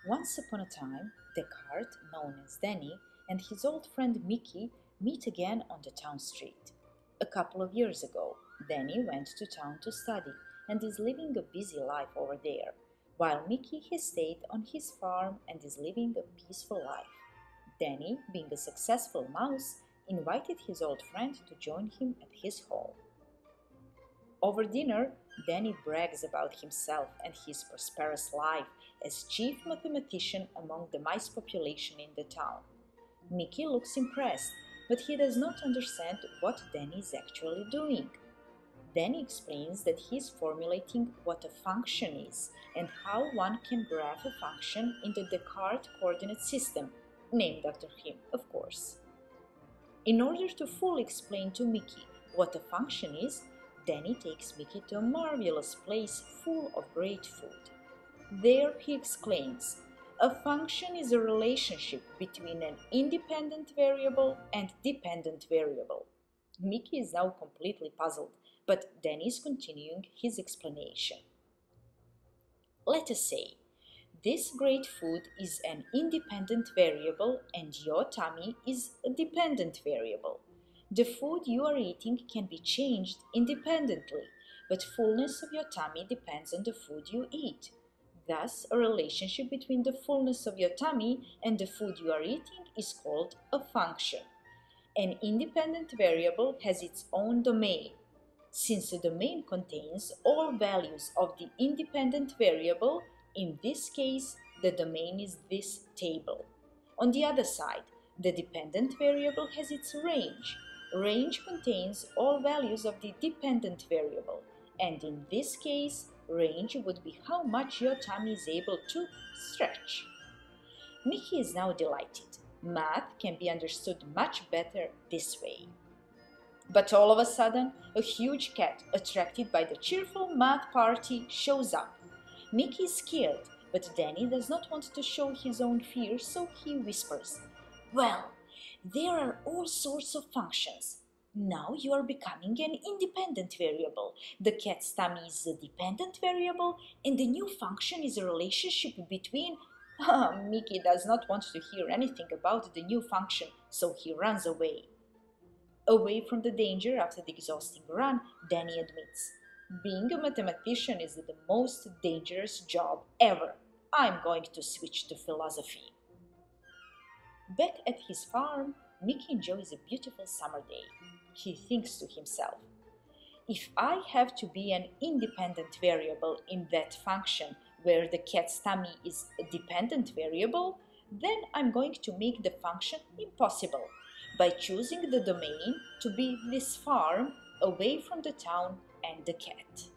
Once upon a time, Descartes, known as Danny, and his old friend Mickey meet again on the town street. A couple of years ago, Danny went to town to study and is living a busy life over there, while Mickey has stayed on his farm and is living a peaceful life. Danny, being a successful mouse, invited his old friend to join him at his home. Over dinner, Danny brags about himself and his prosperous life as chief mathematician among the mice population in the town. Mickey looks impressed, but he does not understand what Danny is actually doing. Danny explains that he is formulating what a function is and how one can graph a function in the Descartes coordinate system, named after him, of course. In order to fully explain to Mickey what a function is, Danny takes Mickey to a marvelous place full of great food. There he exclaims, "A function is a relationship between an independent variable and dependent variable." Mickey is now completely puzzled, but Danny is continuing his explanation. Let us say, this great food is an independent variable and your tummy is a dependent variable. The food you are eating can be changed independently, but fullness of your tummy depends on the food you eat. Thus, a relationship between the fullness of your tummy and the food you are eating is called a function. An independent variable has its own domain. Since the domain contains all values of the independent variable, in this case, the domain is this table. On the other side, the dependent variable has its range. Range contains all values of the dependent variable, and in this case, range would be how much your tummy is able to stretch. Mickey is now delighted. Math can be understood much better this way. But all of a sudden, a huge cat, attracted by the cheerful math party, shows up. Mickey is scared, but Danny does not want to show his own fear, so he whispers, "Well, there are all sorts of functions. Now you are becoming an independent variable. The cat's tummy is a dependent variable, and the new function is a relationship between..." Mickey does not want to hear anything about the new function, so he runs away. Away from the danger after the exhausting run, Danny admits, "Being a mathematician is the most dangerous job ever. I'm going to switch to philosophy." Back at his farm, Mickey enjoys a beautiful summer day. He thinks to himself, "If I have to be an independent variable in that function where the cat's tummy is a dependent variable, then I'm going to make the function impossible by choosing the domain to be this farm away from the town and the cat."